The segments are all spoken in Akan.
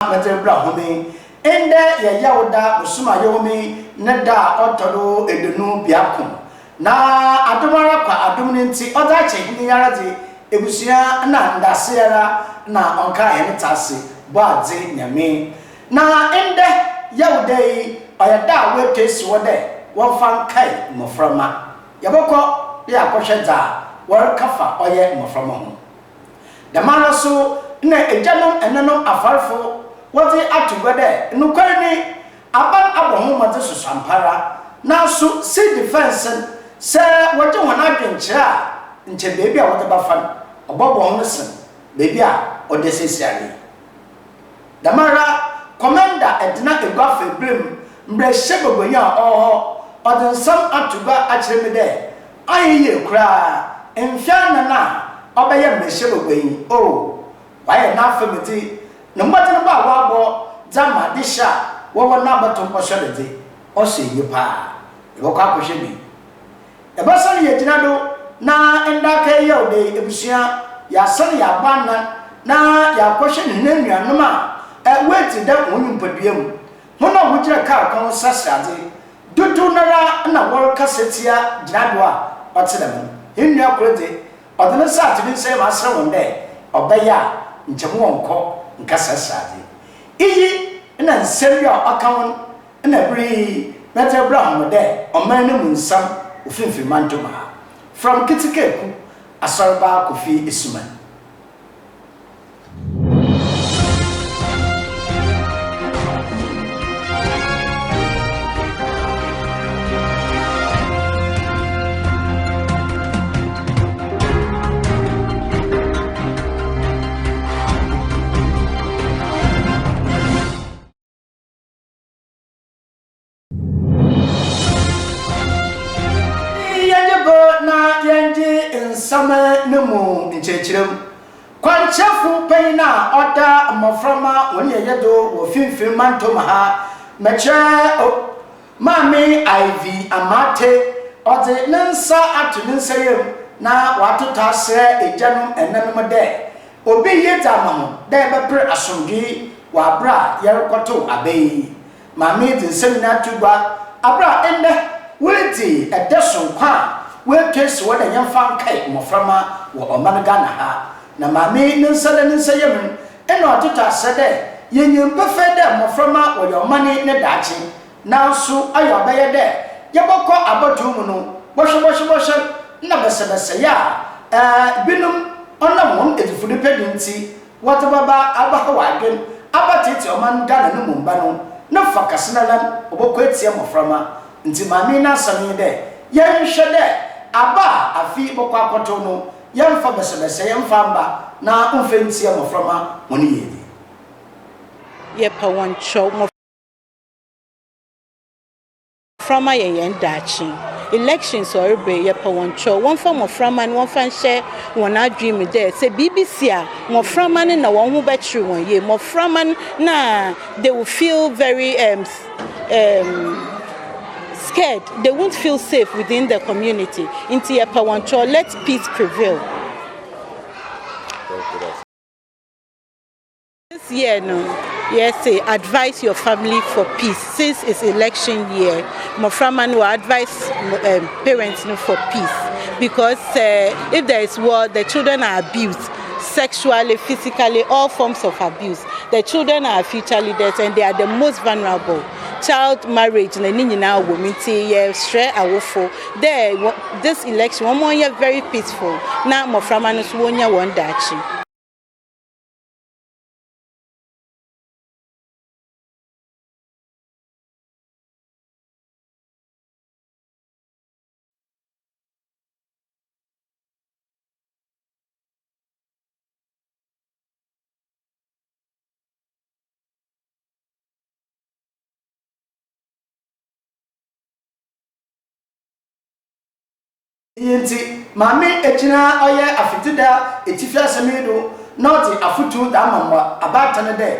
Metebra home ende ya yawda usuma yomi neda otodo edunu biako na adomara kwa adomni nti oda chehini yara de ebusia na ndasera na onka henitase boadze nyame na ende yawda yi oyada wetesi wode wonfan kai moframa yaboko ya kosheda warkafa oye moframa ho damara so na ejanom enanom afarfo wati atugode nukwani aban abohu mate susampara na so si defense se woje wona adwenkyira nche bebi a wote bafan obobo ho sen bebi a odesesiale damara commander edina egwafe brem mbre shebogonya oho odensam atuga akireme de ayeye kura emfiana na obeye mbre shebogoyin o waye na famity no matter ba wabo zama disha wo na baton koshede o se yipa e boko akohwe bi e basan ye jinado na endaka ye ode ebusia ya san ya banna na ya kohwe ne nuanom a wait da wonum paduam hono hujira ka kan sasade dudu nara na wor kasetia jinado a otedam hinu akorede odene sa tibi se ma asra wonde obeya nchemu wonko nkasa sade iyi na nsɛm a aka na bri metebra ho de ɔman ne mu nsam ofimfim mantoma from kitikeku asarba kofi esuman sama nemu nchechirem kwanchefu peina oda moframa woni yedo wo finfin mantoma ha meche mami iv amate ode nensa atu nensayem na watuta se ejanum enanum de obi yedama ho de bepre asomgi wa bra yerekoto abeyi mami de semina tugba abra ende wuliti edeson kwa we case what a young fan kite moframa wo omanaga na ha na mami ninsale ninsayem eno tuta sede yenyem befede moframa wo your money ne dachi na so ayo beye de yeboko abodum no bohwe na besebese ya binum onamon edifude pedinti what baba abaha wadwen abatete omanaga na no mumba no na fakasinalan oboko etie moframa nti mami na sami de yenhwede aba afi boko akoto no yemfa besebese yemfa mba na mfentia moframa moni yedi yepa woncho moframa yen dachi elections or be yepa woncho wonfa moframa no wonfa hye wona dream there say BBC a moframa na won hu betri won ye moframa na they will feel very scared, they won't feel safe within the community. Into Yepawancho, let peace prevail. This year, no, yes, advise your family for peace. Since it's election year, Moframan will advise parents for peace. Because if there is war, the children are abused. Sexually, physically, all forms of abuse. The children are future leaders and they are the most vulnerable. Child marriage na nyina women tie share awofo there this election one more year very peaceful na moframa no so wonya won dachi yenti mami ejina oye afitida etifia semedo not afutu da mamba abatane de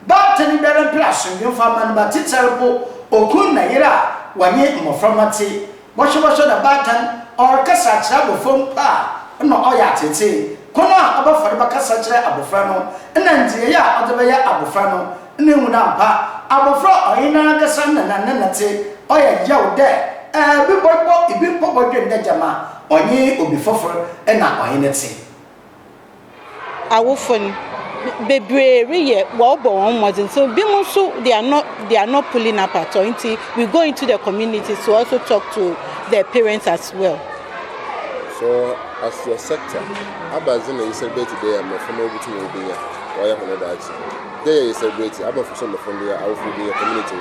batane bere place nfa man ba titerbo okun na yira wanye moframati bohwe da batan or kasa kira bofom pa no oya tete kono abofare bakasa kira abofra no na ndiye ya odebe ya abofra no ne hu na mpa abofra oyina kasa na te oya yaw de bi bobo ibi popo dwende jama onye obi foforo na oyina te awofon bebree ye wobo won modern so bi mo so they are not pulling up at all until we go into the communities to also talk to their parents as well. So as your sector abazin you celebrate today am from over to Obiya or ya hono dachi they celebrate am from the awofo community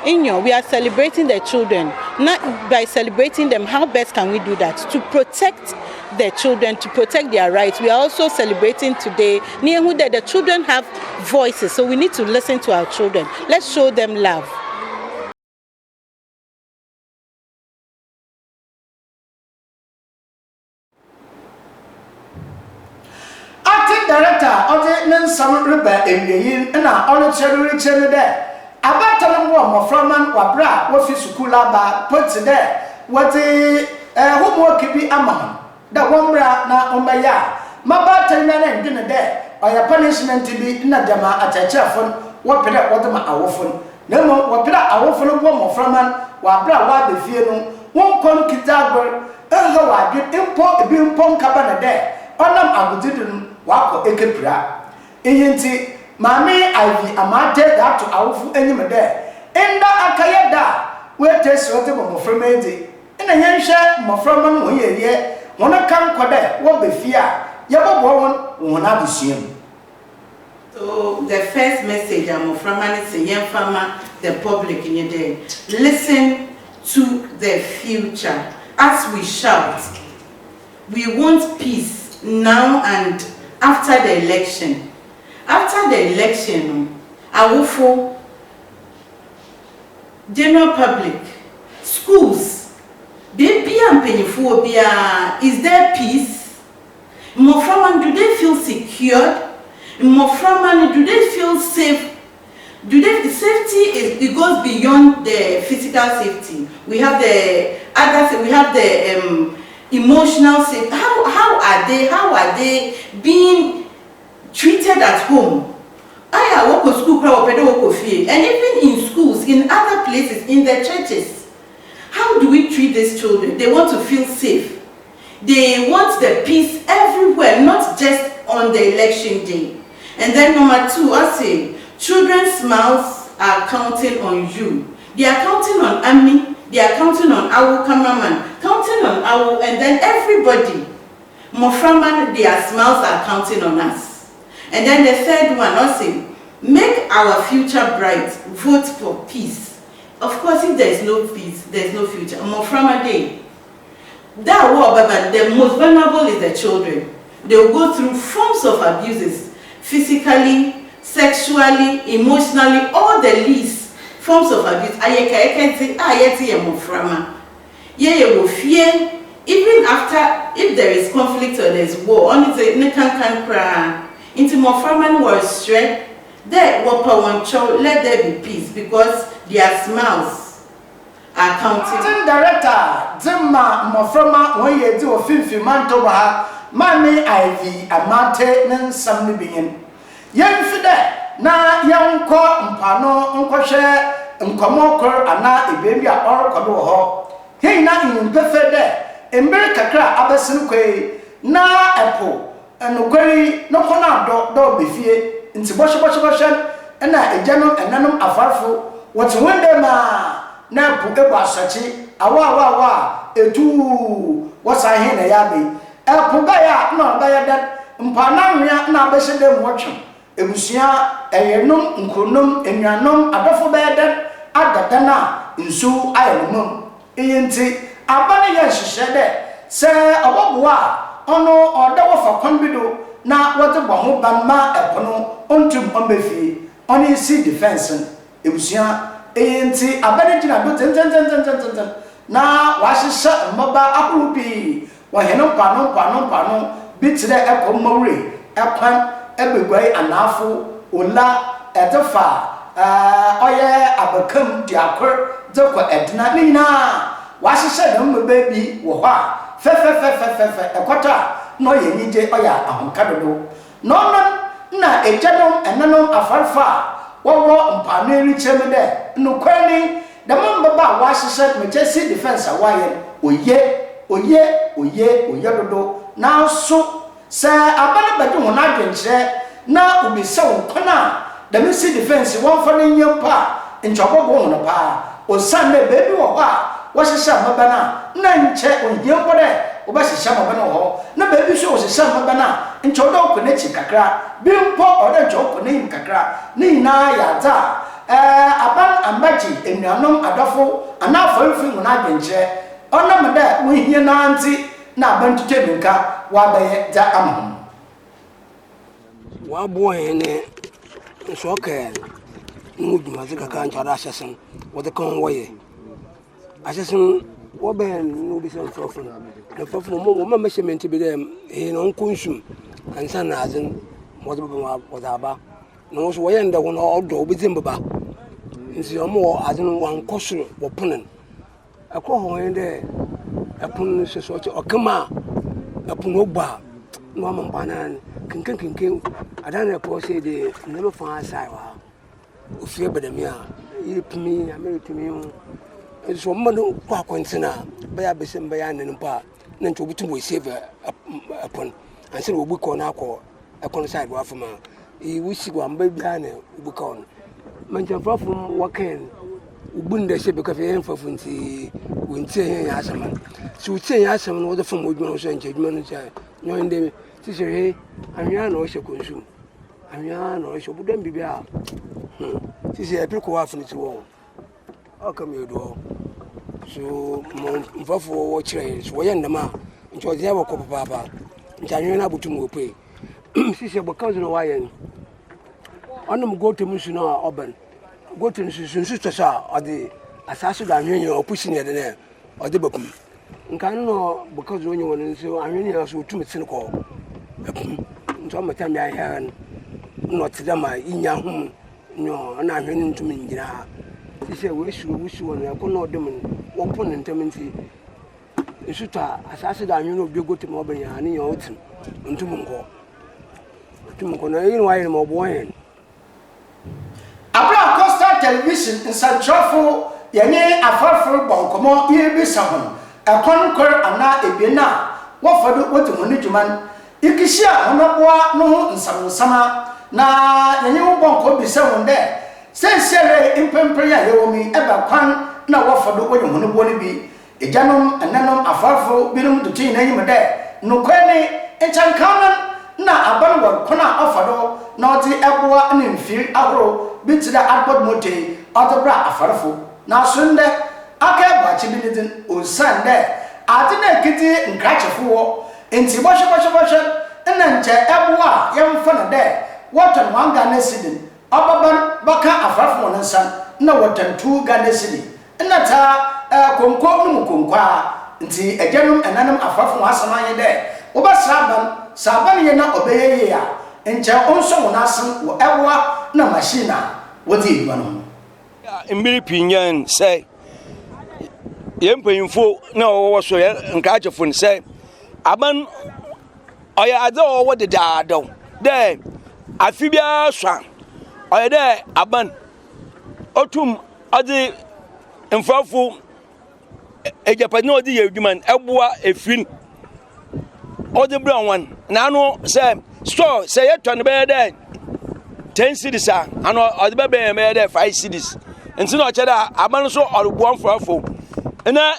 Inyo, we are celebrating the children. Not by celebrating them, how best can we do that? To protect the children, to protect their rights. We are also celebrating today near who the children have voices, so we need to listen to our children. Let's show them love. Acting director of the Nansam River in na all cherry there. Abatalam wo moframan wabra wo fi sukula ba put there what homework bi amam da wombra na ombaya mabata na ndine there oya punishment bi na dema atachafon wo pede wo dema awofon na mo wo pede awofon wo moframan wabra wa be fie no won kon kitagor eho wa bi impo bi impo nkaba na there onam agudidun wa ko ekepira eyenti Mami Ivy amate that to awfu enyim there. Enda akayeda we test what mo from edi. Ina yenhwe mo from no yeye. Wona kan kwada wo be fia. Ye bobo won na busuam. So the first message I'm from Farmer, the public in there. Listen to the future. As we shout, we want peace now and after the election. After the election, awofo, general public, schools, baby and penifo bia, is there peace? Moframan, do they feel secured? Moframan, do they feel safe? Safety it goes beyond the physical safety. We have the other, we have the emotional safety. How are they being treated at home? I work at school, and even in schools, in other places, in the churches. How do we treat these children? They want to feel safe. They want the peace everywhere, not just on the election day. And then number two, I say, children's mouths are counting on you. They are counting on Ami, they are counting on our cameraman, counting on our, and then everybody. Moframan, their smiles are counting on us. And then the third one, also, make our future bright, vote for peace. Of course, if there is no peace, there is no future. Moframa Day. That war, but the most vulnerable is the children. They will go through forms of abuses, physically, sexually, emotionally, all the least forms of abuse. I can say, Moframa. Yeah, will fear, even after, if there is conflict or there is war, only say, Nekan cry. Into Moframan was straight, there let there be peace because their smiles are counting. Acting director, Zimma Moframa, when you do a filthy mantoba, Mami Ivy, amate, Nansam Libyan. Young Fide, na young court, Mpano, Unkoshe, Unkomoko, and na Ibibia or Kodoho. He not in Befede, in Berkakra, Abasunque, na Apple. And query no corner do be fear into Bosh and I general and nanum afarfo. What's when them now put a sachi, awa, a two, what's I hear a yabi. El Pugaya, no, by that, Mpanamia, now best them watching. A Busia, a yenum, uncunum, and yanum, a duffel bed, at the dana, in so I am mum. Ain't Abana, she said that, say, a wobwa. Ono order for convido na what the Bahu Banma epono ontum ombefi oni see defense ebusia enti abadeti na do ten na washisha mba akurupi wa heno pano bitire ekomore ekwan ebegwai anafo ola etefa oye abakam diakor dekwa edna nina washisha no baby wo ha fe ekwata no yenije oya ahonkado no na ejanom enanom afarfa wo mpane ri cheme de no kwani the man baba wa hyehyɛ majesty defense awaye oye dodo na so sɛ abane bɛde ho na adwenkyerɛ na obisa wo kona the majesty defense won fa ne nyempa nchobogo ho no pa osan ne baby wo ha wo hyehyɛ mabana na nkyɛ onhiempo de wo ba hyehyɛ mabana ho na baby so wo hyehyɛ mabana nchodo ko ne chi kakra bimpo ode nchoko ne kakra ne na ya za aban ambaji enuanom adafo ana farufi mu na adwenkyerɛ onam da wo hie na anti na abantute minka wa baye za amam wa boy ne so ke mu duma zika kan chara asesen wo de kan woye asesen wo ben no bi so fofo na fofo mo measurement bi dem no konsum ansa na azin mo de ba wo da ba no so woye nda wo no odo bi zimbaba nsi omo azin wan kosoro wo punen akọ ho ende apun so so okama apun ogba no amampanan kinkin adana ko se de nelo fa sai wa ofie badamia yipimi ameritimi so mo no kwa kwantina baya besem baya nanpa na nto butum we save apun anse wo bu ko na akọ ekon side wa fama e wusi gwa mba bia na bu ka on manjafafum waken ubunda se be ka fe enfafu nti wontie ya asama si utie ya asama no wo de fam odwuma so nche adwuma no cha nyoinde ti se he anwia na o hye konsum anwia na o hye budam bibia ti se epiko wa afuni ti wo o kam yedo so mo mfafo wo kire so wo yenda ma nche odi ya wo ko papa nche anwia na butum wo pe si se bo ka zo no wa yen onum go to musu na oban go to sunsu to sa odi asaso da anwenye opusi ne de ne odi bakum nkan no because onye won nso anwenye so tumi tin ko nso mata mi ayan no tidama inya hum no na anwenye ntumi ngira ise we wusu won ko no de mun won pon ntem nti nsuta asaso da anwenye obi go to mo ban ya ne ya otim ntumi nko na yin wa yin mo boyen Abra Costa Television nsantrofo yenye afarfo bonkomo yebisa ho ekonkor ana ebiena wofado wotumoni djuman ikishia honoboa no nsamsama na yenye bonko bisa wonde sensere impempre ya yewomi eba kwan na wofado wonye honoboa ne bi ejanom ananom afarfo binom dutin na yimde nokwane enchankanan na abanwa kona ofado na oti eboa ne mfiri ahoro bitida adbod mote otobra afarfo na sunde akeba chibidin osande adina kiti nkrachefo enti bosho ena nche eboa yemfa na de watan wanga na sidin ababan baka afarfo no nsan na watan tu ga na sidin ena ta konko no konkwa nti ejanum enanum afarfo asama ye de obasraban saban ye na obeyeye ya nche onso wonasen wo eboa na machine wodi duano mbiri pinyan say yempanyimfo na wo so nkaachefo ne say aban oya ade wo de daadaw de afibia swa oya de aban otum ade mfafo ejapani odi yedwuman eboa efin odi brown one na no say store say yeton be de 10 cities ano odi be be de 5 cities nti no cheda aban so orubuon mfafo na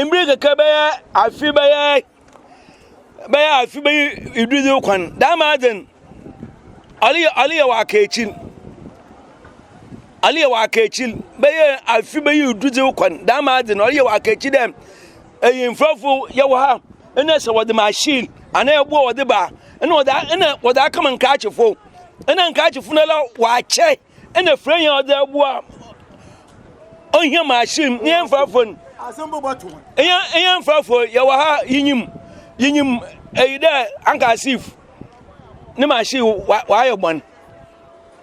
mbiri keke be afi be idudu kwan da maden ali wa kechin be afi be idudu kwan da maden ali wa kechin dem mfafo ye wo ha ena se wode machine ana egbo wode ba ena wode kama nkaachefo ena nkaachefo na la wa che ena frenya wode egbo onhia machine ne mfafo asembo batu eyan mfafo ye wo ha yinyim eyide anka sif ne machine wa ayobon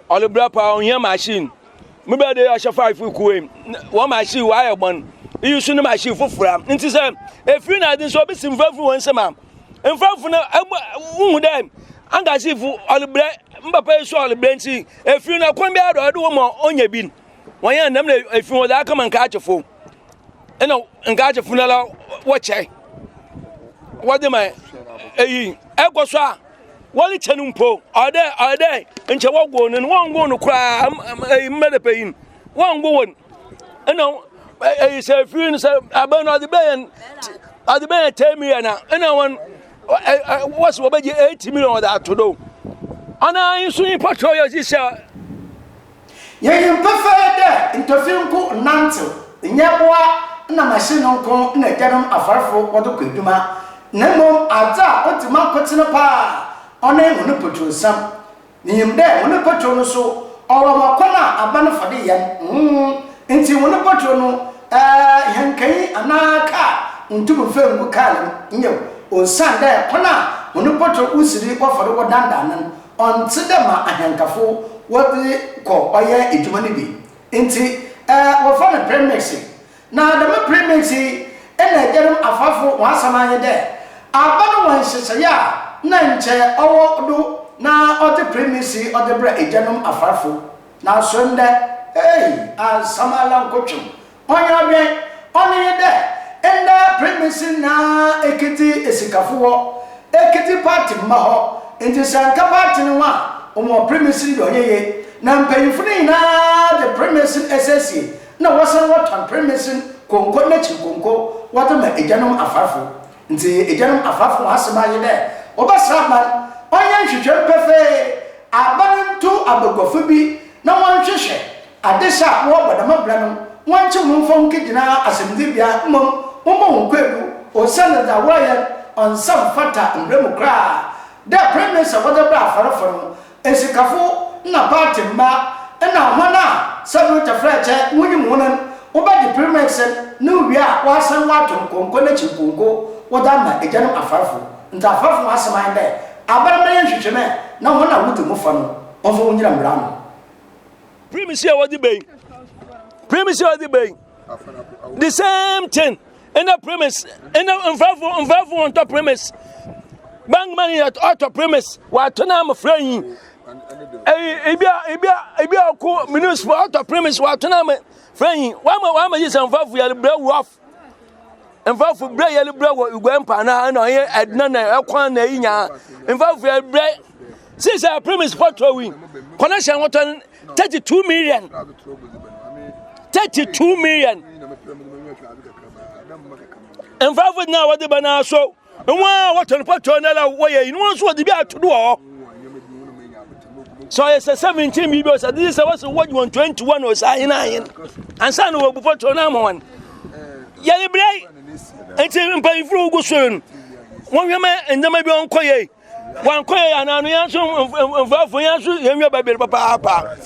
olibra pa onhia machine me be de asha 5 kuwe wa machine wa ayobon iyusu ne machine fofura nti se efiri na adin so be simfafo won sema mfafo na hu dem anga sifu olibre mbapa yesu olibre nti efi na kon bia do wo mo onya bi won nam na efi wo da aka man ka achefo ena nka achefo na la wo che wode mai eyi ekoso a wali chenu mpo ode nche wogo no wongo no kra mmede payin wongo won ena eyi se fi no se abana de ben 10 million ena won what's what be 80 million that to do ana yin sun patrol yo ji sha yin perfect interfinku nanto nyeboa na machine nko na gadam afarfo wodo kwaduma nemo ada otima kotino pa ona ehunu patrol sam niyimde wono patrol no so owo makona abana fade yan enti wono patrol no yankai anaka ntubu femgu kale nyew onsanda kona wono patrol usiri kwafado wodanda nan ontidema ahankafo wodi ko oye edwuma ni bi enti wo fa na premix na da me premix ena egerum afafo wasamanye de abano wan hyehyaya na nche owo do na odi premix odi bra egerum afafo na sonde asamala nkotwum onya bi oni de enda premix na ekiti esikafo wo ekiti party ma ho enti sanka party ni wa omo premix do oyeye na mpayifuni na the premix SSC na wasan watan premix konko na chi konko wata ma ejanum afafo nti ejanum afafo wasema ye de obasama onya nhwehwe pefe abantu abagofo bi na wanhwehwe adesha wo bodama bra no wanche mumfo nkigina asemdibia mmom nkwedu osana da waya onsam fata mbremukra da premix wada bra afarafo no esikafo na party mba na hona sabu tafrache wunyim wonan oba di premix no wi a wasan waton konko na chikonko wada ma ejanum afarfo nta afarfo asaman de abarama yen hwehweme na hona wutu mu fa no onfo wunyira mra no premix ya wadi be the same thing in the premise in the on top premise bank money at auto premise wa tona am frame ebia ko minus for auto premise wa tona am frame wa ma yi san fafu ya bra rough enfafu bra ya bra wo igwempa na oye edna na ekwan na yinya enfafu ya bra since our premise photo win connection what 32 million enfafu na wadi bana so nwa waton photo na la woye inu so wadi bi atodo o so yes 17 billion so this was what 121 or say na yin ansa no wo photo na mo wan yale brai enti mpa ifuru go so won hwema ndama bi on koye wan koye ananu yan so enfafu yan so yenwa babere papa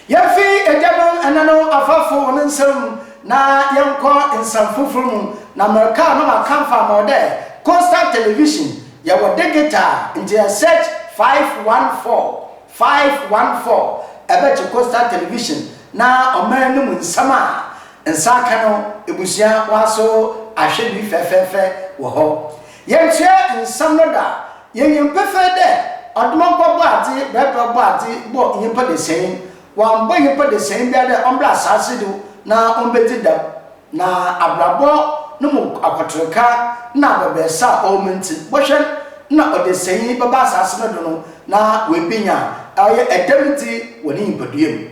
yafi ejabon anano afafo onensem na yanko ensamfufuru na America no makamfa mode Coastal Television ya wodegeta nje search 514 ebe Coastal Television na omanu mu nsama nsaka no ebusia waso ahwebi fefefe wo ho yenche nsam no da yempefede odomogbo ati bebogbo ati bo yempa de sen wambo yempa de sen bia de ombra asase do na ombeti da na abrabo no mu akotroka na babesa omenti bohwe na odeseni baba asase no do no na webinya aye edemiti woni impoduem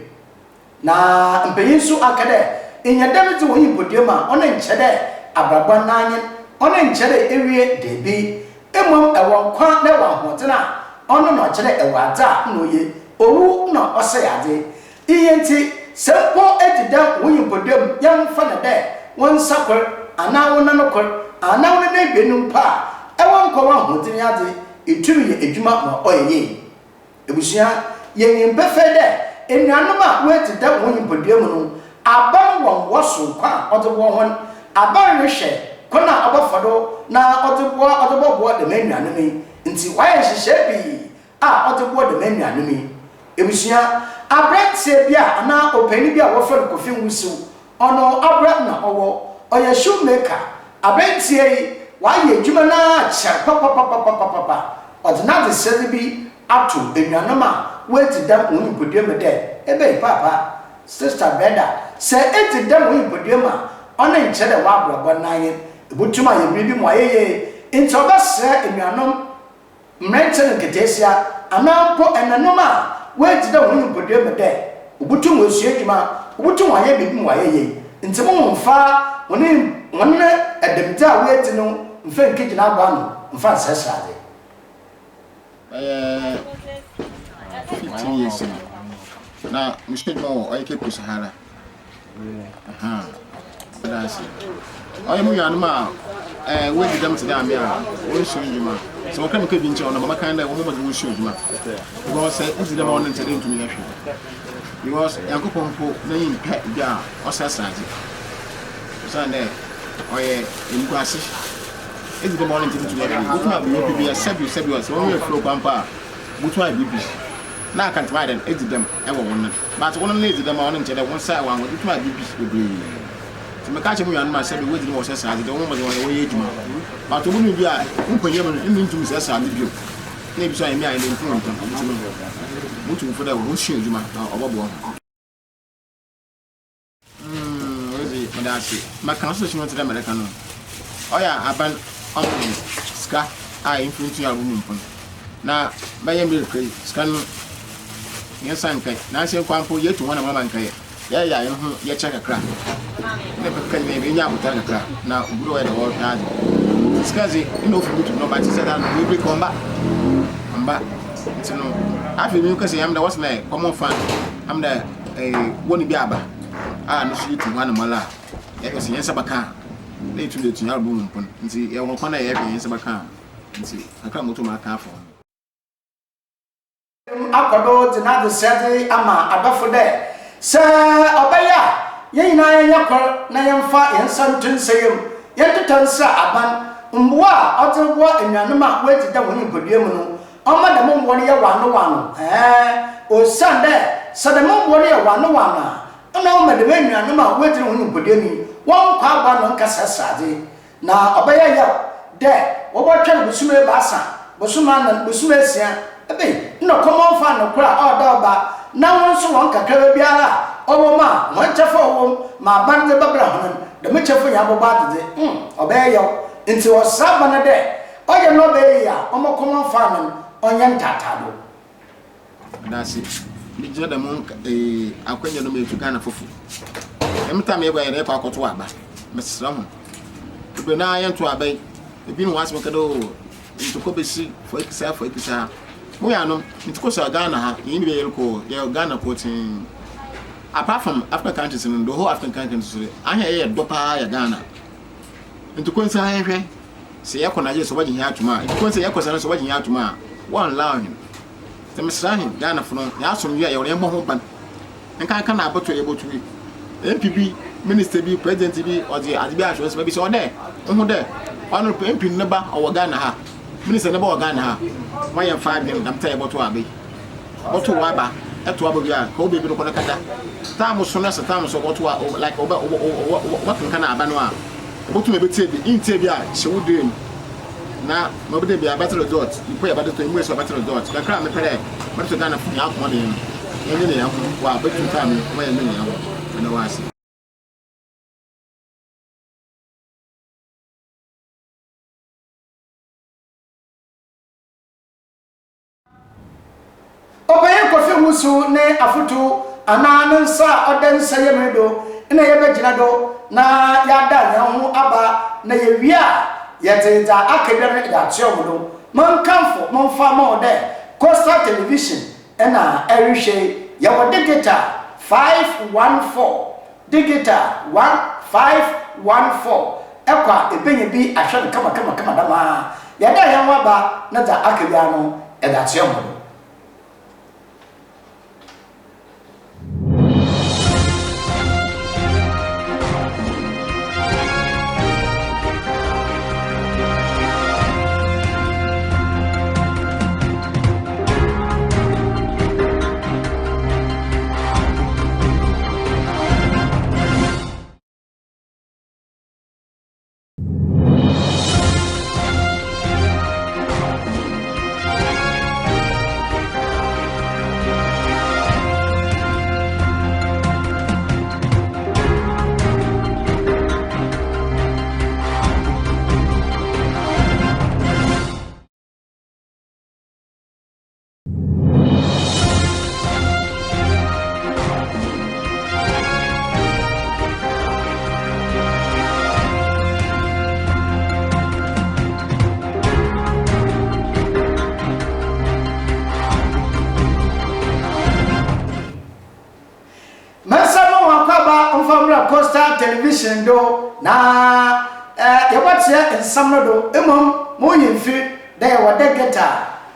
na mpeyinsu akade enyademiti woni impoduem a ona nchede abrabo nanye ona nchede ewie debi emom ewo kwa na wa hotena ona no chede ewada no ye owu na oseyade iyenti sempo edida woni impoduem yamfa na de won sakor ana wona no kor ana wona na benum pa ewo nkwa hotena ade etumi ye edwuma ma oyeye ebusia yen befede enuanoma wetida woni impoduem no aban won woso kwa odebo hon aban rehye kona abafado na odebo de manuanumi nti waye hyehyɛ bi a odebo de manuanumi ebusia abrantie bia ana opani bia wo fere kofi nwusu ono abra na owo oya shoemaker abrantie wayɛ adwuma na kyɛ papa ɔdena de sɛ bi ato enuanom a wɔati dam wɔn nipadua mu dɛ ebe papa sister brother sɛ eti dam wɔn nipadua mu a ɔne nkyɛ dɛ wabrabɔ nan yɛ ebutum a yɛ biribi mu ayɛyɛ nti ɔbɛsrɛ enuanom mmerɛnkyɛ no nketeesia anampo ɛnanom a wɔati dam wɔn nipadua mu dɛ obutum wɔsua adwuma obutum ayɛ biribi mu ayɛyɛ nti mo mfa wɔne ɛdɛmdɛ a wɔati no mfa nkegyina aba no mfa nsɛsrade 15 years now. Mr. Mo, I keep Sahara. That's it. I am young man. Where did them to them? Yeah, we show you. So, I can't keep in John, my kind of woman who shows you. Because it's the morning to me. Because Uncle Pompo, name Pet Gar or Sassati. Sunday, or in Grassy. It's the morning to me. What be a sebu was only a flow pampa. Which why be now I can't ride and edit them ever one. But one lazy the morning to the one side one with my babies will be. To make catch me and myself with the most as the woman on the way. But to wouldn't be I into us and you. Maybe so I may inform them. Looking for the whole shield you my constitution to the American. Oh, yeah, I ban on Ska. I influence your woman. Now, by a military scan. Yes, I'm kind. Nancy Quampo, yet to one of my man. Yeah, you check a crack. Never can maybe now with a crack. Now, blow at all time. Scuzzy, you know, for you to know, but said, we will come back. I'm back. It's no. I feel because I'm the what's like, common fan. I'm the one biaba. No shooting to one of my life. Yes, yes, Abaka. They to the Tinar Boom. And see, I won't find a yes, Abaka. And see, I come to my car for. Akɔdo tena de sɛde ama adɔfo dɛ sɛ ɔbɛyɛ yɛn nyinaa yɛkɔ na yɛmfa yɛn nsa nto nsɛm yɛntotɔ nsa aban mboa a ɔte boa enuanom a wɔati da wɔn nipadua mu no ɔma dɛm mboa no yɛ wano osan dɛ sɛ dɛm mboa no yɛ wano a ɛna ɔma dɛm enuanom a wɔati wɔn nipadua mu wɔn kɔ aba no nkasa srade na ɔbɛyɛ yɛ dɛ wɔbɔtwa busuma baasa busuma esia ebe no common fan no kura odoba na won so won kakra biara oboma won chefa wo ma bande babra hono de me chefa ya boba de obeyo nti osaba na de oye no be ya omo common fan onye ntatado nasi bi jira da mon akwanya no me tuka na fofu emta me gwa yere kwa akoto aba mesra ho ebe na ayento abai ebi no wasme kado ntuko besi for ikisa Muyano, it goes a Ghana, ha, in the Ghana quoting. Apart from African countries and the whole African countries, I hear Dopa Ghana. And to consider, say, I can just watching here tomorrow. If you consider, I was watching here tomorrow. One line. The Mr. Ghana from Yasun, your name, and can I put you able to be MPP, Minister be, President be, or the Adibias, maybe so there. There. Honorable MP number or Ghana. Minister never Ghana. Why am 5 years? I'm telling you what to Abbey. What to Waba, at to Abia, Kobe Bilokata. Time was so nice a time so what like what can I banwa? What to maybe take the interview, she would do. Now, nobody be a battle of dots. You pay about the English or battle of dots. The crowd, but to Ghana from the out money. And then, while between time, where I know I see. Obaye kofi musu ne afutu anane nsa odensa yemedo na yebegina do na yada nya ho aba na yewia yeteta akebia ne da tiomudo man kamfo man fa ma ode Coastal Television na erihwe yawo digital 514 digital 1514 ekwa ebenye bi ahwe kama dama yada nya ho aba na da akebia no da tiomudo. television do na yɛbɛkyerɛ nsɛm no do mmom monyimfi dɛ yɛwɔ degeta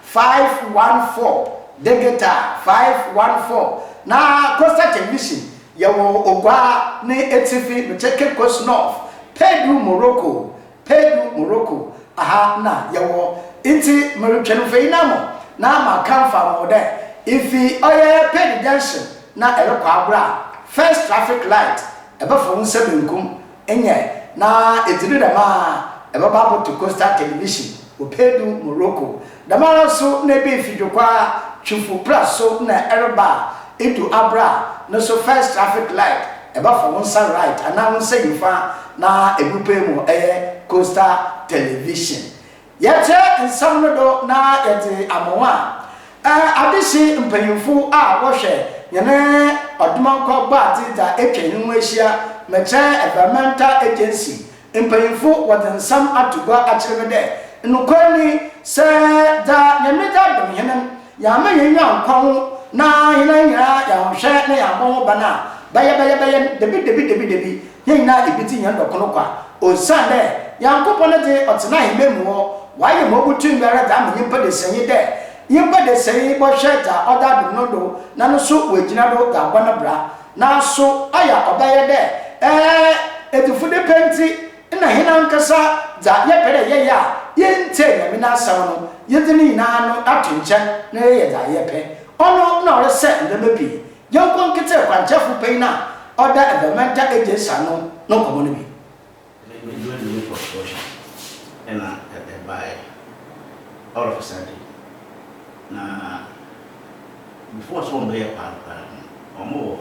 514 degeta 514 na Coastal Television yɛwɔ ogwa ne etifi mecheke Coast North Pedro Morocco aha na yɛwɔ inti meretwɛnfei na mo na makamfa mo dɛ ifi ɔyɛ Pedro Junction na ɛrekɔ abra first traffic light ɛbɛfo nsa benkum enye na etiri dama ɛbɛba to Coastal Television o Pedro Morocco dama so na be fidwokwa twufu plus so na ɛreba edu abra no so first traffic light ɛbɛfo nsa right ana nsa yifa na ebupe mu Coastal Television yɛte nsam no do na yɛte amoa adeshi mpanyimfo a wɔhwɛ yɛne ɔdomankɔ baati da etwenu ahia mekyɛ environmental agency mpanyimfo wɔde nsam atoba akyerɛ dɛ nkwani sɛ da nyameda dom henen yama yɛnya nkɔn na yɛnya yɛhwɛ na yɛabɔ bana bɛyɛ debi yɛnya ebiti yɛn dɔkono kwa osan dɛ yankopɔ ne de ɔtena hememu hɔ wayɛ mobutu mbɛrɛ da nyimpa de sɛnyi dɛ nyimpa de sɛnyi bɔhwɛ da ɔda dom no do na no so wɔgyina do da bɔ no bra na so aya ɔbɛyɛ dɛ edifu de penti na hena nkasa da yɛpɛrɛ yɛyɛ a yɛnte nyame na asɛm no yɛde ne nyinaa no ato nkyɛn na yɛyɛ da yɛpɛ ɔno na ɔresɛ ndɛma bi yɛnkɔ nkete kwankyɛfo pɛn na ɔda environmental agency no kɔmɔ no bi and by all of a sudden, before someone be a part or more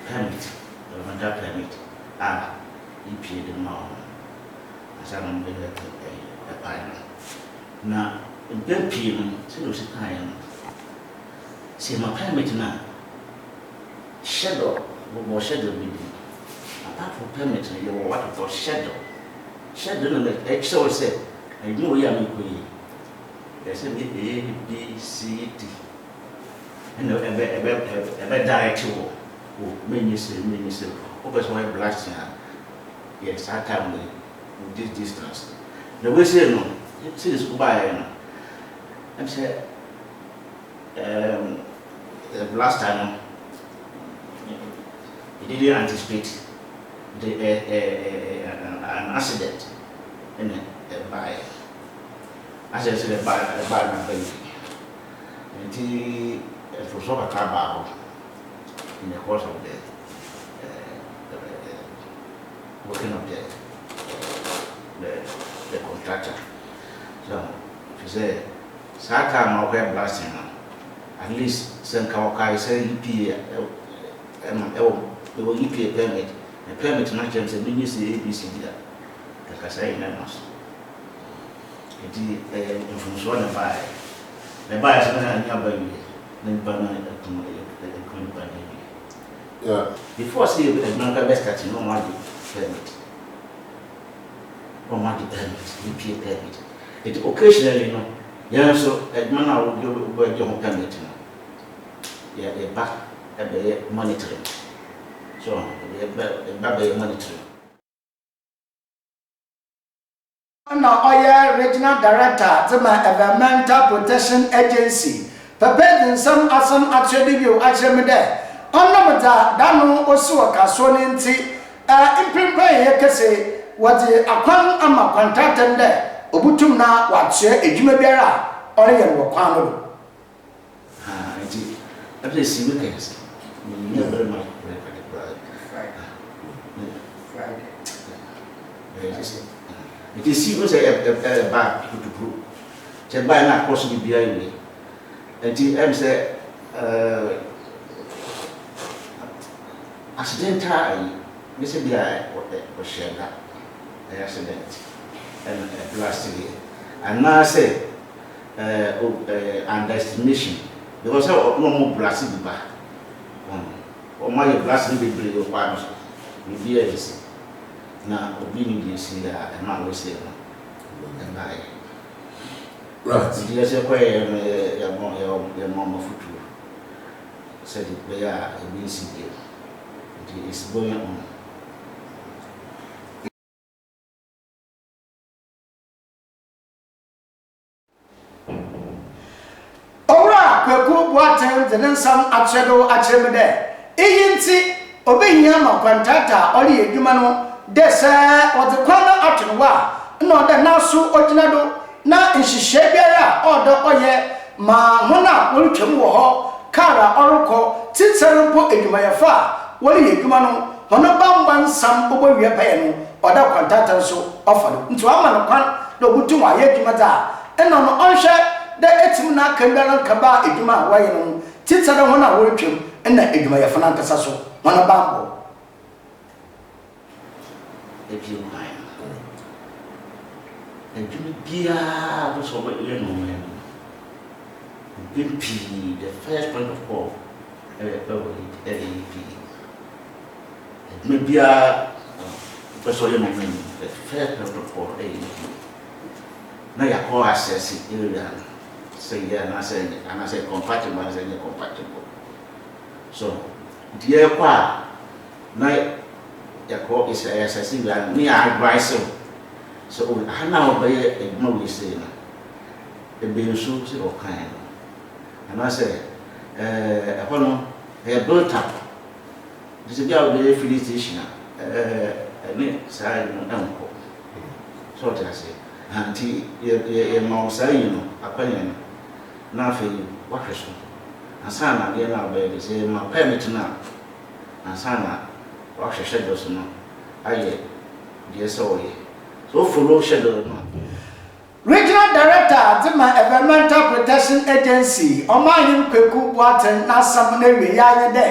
permit, environmental permit, EPA the mountain, as I'm a partner. Now, in Ben PM, see my permit now, shadow, more shadow meeting. Apart from permit, you know what for shadow. Shadow no extra say I know ya me ko yi they say A B C D and ebe direct wo many say o person why blast yes I time with this distance the way say no see this buy no I'm say the blast time it didn't anticipate an accident in a buy. As I said, buy my baby. And he was over a car in the course of the working of the contractor. So, she said, Saka, my way blasting at least send Kawakai say EPA, they will EPA permit. The permit to match them say we use the ABCD like I say in us. It is from one buy. The buy is not nearby me. Then banana yeah. Before see a non best at no money permit. No money permit, EPA permit. It occasionally you know. Yeah, so a man will do your permit. Yeah, a back at the monitoring. So, the monitoring. Na Oya Regional Director, the Environmental Protection Agency. Prepared in some attribute actually there. Onomata, Dano Osu Casonenti, imprimpe Yakase, what the Aquan Ama contracted there, Obutumna, what share a Jumabera, Orion Wakano. I did see weekends. Never mind. It is serious a bad people to prove. Just by not crossing behind me. And the M said, accidental, Mr. B. I was shared that accident and blasted it. And now I say, underestimation, because I no more blasted back. Or my blasting the bridge of farmers will be a now, obedience in the man was there. And I right. Yes, a quay, your mom of food said it, they are a busy deal. it is going on. Owura Kwaku Boateng de nsam atredo akyereme de eyinti obehia ma kwantata ori edwuma no de se ode kwana atwenwa na ode naso oginado na nhihye biara odo oye ma hona worutwam wo ho kara orukọ titserempo edwumayefa wori edwuma no hono bamba nsam obowie paye no oda kwantata nso ofado nti ama no kwan do butu wa ye edwuma da eno no onhwe de etim na kambara kaba edwuma waye no titsere hona worutwam na edwumayefa na nkasa so hono bambo edwuma biara to so we no man BP, the first point of call, maybe the first point of call, now you call access area, say, and I say compatible, and I say compatible. So, dear Pa, now you call is accessing and me advice. So, I now by a no say, the being so kind. And I say, a built up. This is a very filling station. Side uncle. So I say, Auntie, your mom say, you know, a penny. Nothing, what is it? And Sana, again, I'll be say, my permit now. And Sana, wash your shadows, no. I, dear, sorry. So follow shadow. Regional Director Zima Environmental Protection Agency Omayin Kwaku Boateng na sam na wi ya de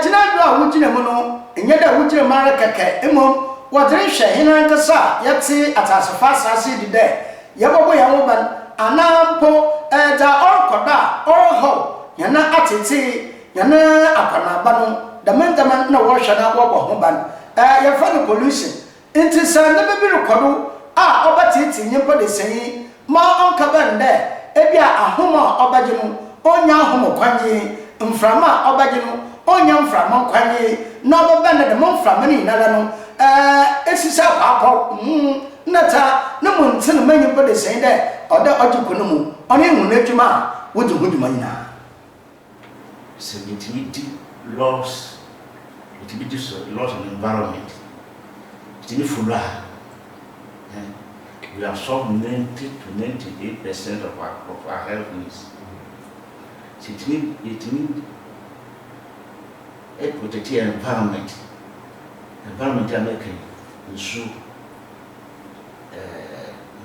jina do a wujina mu no enye da wujina mara keke emom wodre hwe hina nkasa yete atasafa asase di de yebobo ya wo ban anampo da orkoda orho yana atete yana akwana ba no damandaman na wo hwe na wo bo ho ban ya fa no pollution inti sa na be bi rekodo obati nyimpo de sey ma onka bande ebia ahoma obaje no onya ahoma kwanye mframa obaje no onya mframa kwanye na obabande de mframa ni nala no esisa papo nata no muntin manyimpo de sey de oda ojuko no mu oni hu na adwuma wodu huduma nyina Seventy laws, it be just laws on environment. It be full. We have solved 90 to 98% of our health needs. So it means a protected environment. Environment American issue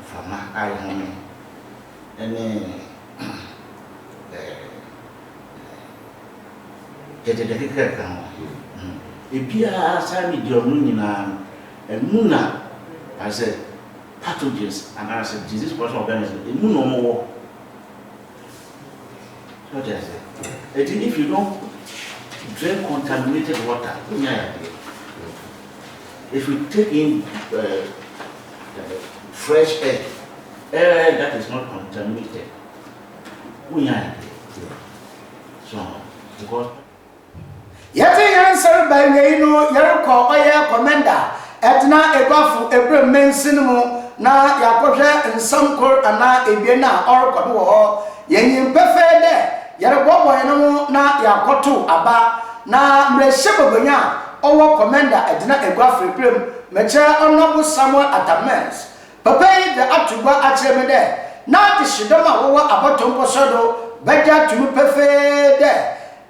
from my home and get a dedicated camera. If you are signing your Nuna and Muna, I said, pathogens and I said disease causing organisms, it no more. So I said, if you don't drink contaminated water, if you take in fresh air that is not contaminated, so because yete answer by we no yerko oya commander etna egwafu ebrem mensin mu na yakohwe nsamkor ana ebie na orkodo wo yenyim pefe de yerebobo eno na yakoto aba na mrehye bobonya owo commander etna egwafu ebrem meche onobu Samuel Atamens papa yi de atugba akyereme de na de shidoma wo abotompo sodo beja tumi pefe de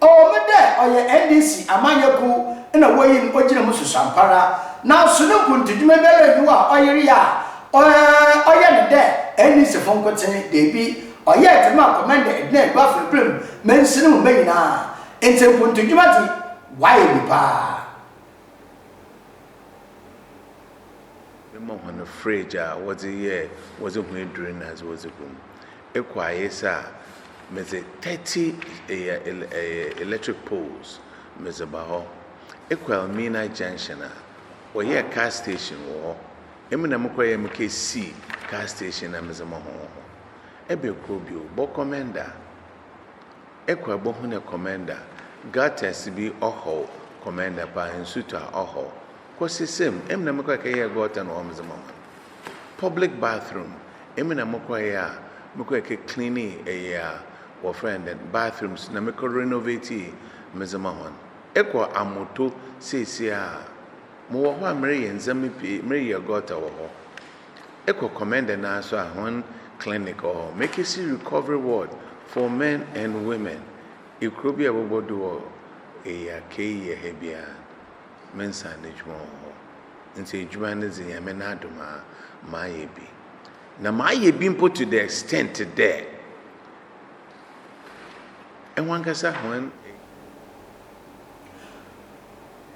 o me de oye NDC amanyaku na woyin ogina mususu ampara na sununku ntiduma bere yuwa oyiri ya oye ne de NDC fonkoten debi oye tema commander edna egbafu prim mensinu meyina entempu ntiduma di waye bipa memo hono fridge was a when during as was a boom equayesa meze 30 electric poles meze baho equal mina junction or here car station or emina mkoye mkc car station na meze maho ebe krobio bo commander equal bo hune commander gates bi oho commander pa nsuta oho ko system na mekwa ka ye gota no omzema public bathroom na mekwa ya mekwa ka cleaning or friend and bathrooms na mekwa renovate mezema hon ekwa amoto sesia mo ho amre ye nzam mre ye gota wo ho ekwa commander na so ahon clinic or make a recovery ward for men and women. It could be able to do a key hebia mensa nejmo and say Juan is in Yamenaduma, my be. Now, my being put to the extent today. And one can say, when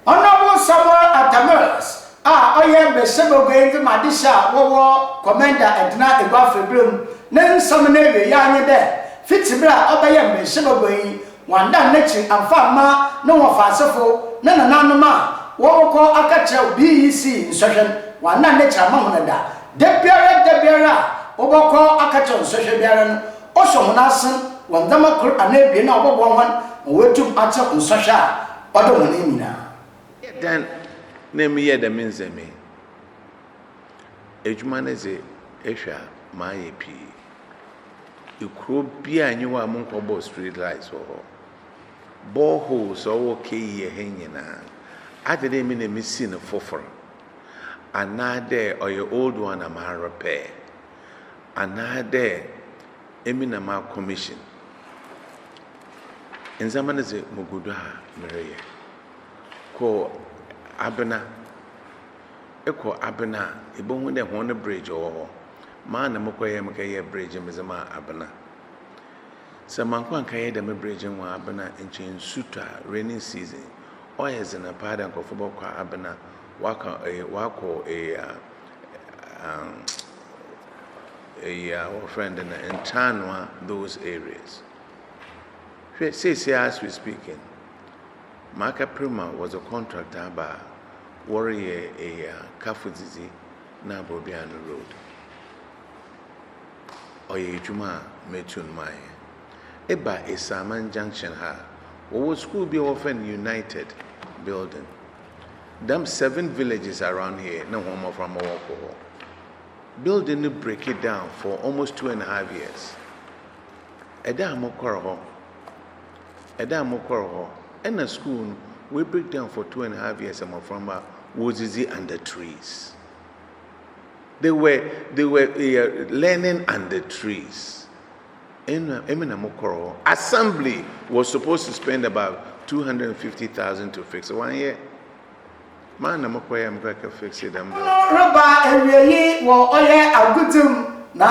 Honorable Samuel Atameras. I am the Sebo going to Madisha, War Commander and not a Buffy Bloom. Name some navy, young there. Fitzbra, Obayam, Sebo going, one done nature and farmer, no more fanciful, none of Nanama, War call Akacha BEC instruction, one done nature Mamonada. Debiara, Oboko Akacha social baron, also Monasan, one Damakur and Nabi and Oba one, where to answer on Sasha, Odomina. then name ye the means me. Ejmaneze Esha my P. You could be a new among street lights or boreholes or okay ye hanging on. I didn't mean a missing a foffer. And now there or your old one am I repair. And now there Eminama commission. In Zamanese Mugudaha Maria. Ko Abena Eko Abena, Ibon when they want a bridge or man a Mokoya bridge and Mizama Abena. Samanquan Kaya de bridge and Abena and chain Suta, rainy season, or as in a pardon of football Abena, Wako a friend in Tanwa, those areas. Say, as we speaking. Maka Prima was a contractor by Warrior Kafuzizi na Bobiano Road. Oye Juma Metun Maya. Eba a Saman Junction ha. What school be often United building. Them 7 villages around here, no home from Mawako. Building to break it down for almost 2.5 years. Eda Mokoro. In a school, we break down for 2.5 years. I'm from Wozizi under trees. They were learning under trees. In Mokoro, assembly was supposed to spend about 250,000 to fix it 1 year. Man, I'm going to fix it. I'm Roba Ewie wo oye agutum na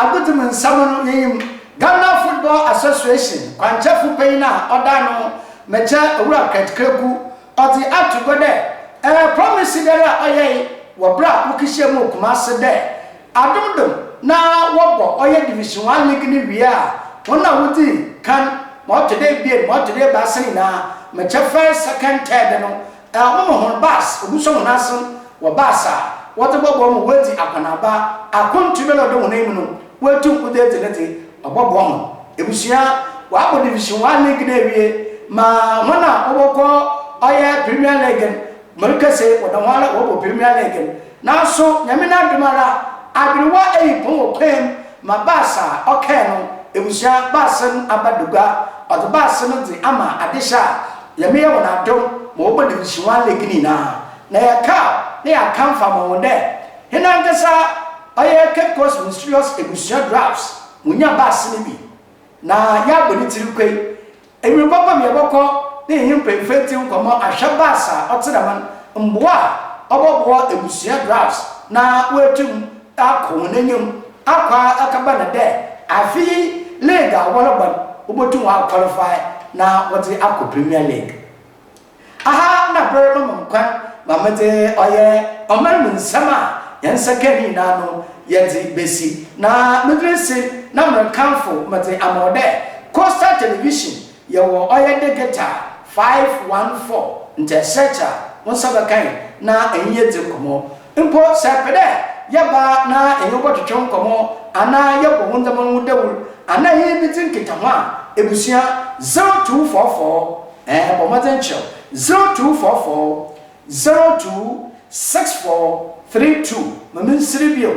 agutum nsamo no Ghana Football Association kwanchefu peina odano mecha owura ketkeku odi atugo de promise there oye wo bra ukihye mu kumase de adomdom na wobo oye division 1 league ni bia wona wudi kan mo today bia mo today basini na mecha first second third no hon bas obuso monason wo basa wotobobo mo wadi akanaba akontubelo do wonam no watu kudetelete obobo hon ebusia wa division 1 league na wie ma wana oboko oya premier league mulkase wadawala wobo premier league na so nyamena dumara abiriwa eipon okwem mabasa okeno ebusia basen abaduga odobasen di ama adesha yame wona dom mo obo division 1 league ni na yaka na yaka mfa mo de hena ngasa oya Cape Coast Mysterious ebusia drafts munya basen bi na ya boni tirikwe ewi papa me boko na ehim perfect nkomo ahwabasa otiraman mboa obobo ebusia drafts na wetum akonanyum akwa akaba na de afi league awoloban obotum wa qualify na wote akọ Premier League aha na bere no mkwan mamete oye oman nsama yansakani na no yedi besi na medrese na mkanfo mate amode Coastal Television yawo oye degeta 514 intersearcher wonsabakan na enye tinkomo mpo sepede yaba na enyobo twetwonkomo ana yabo wondamon wudawul ana yebitin kitama ebusia 0244 Bomadencho 0244 026432. Mamin Siribio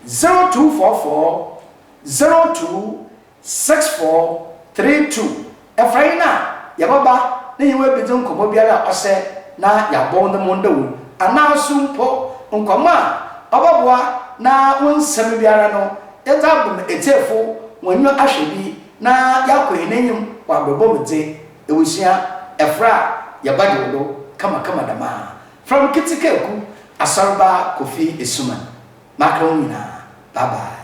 0244 026432. Efraina Yababa, then you will be done Komobiara Ose na Yabon the Mondo. Anasumpo Unkoma Ababwa na one semibiarano. Etabum etefo when you ashebi na yako hinenum wa bebomete ewusia efra yabadodo kama dama from Kitikeku Asarba Kofi Esuman Makromina. Bye bye.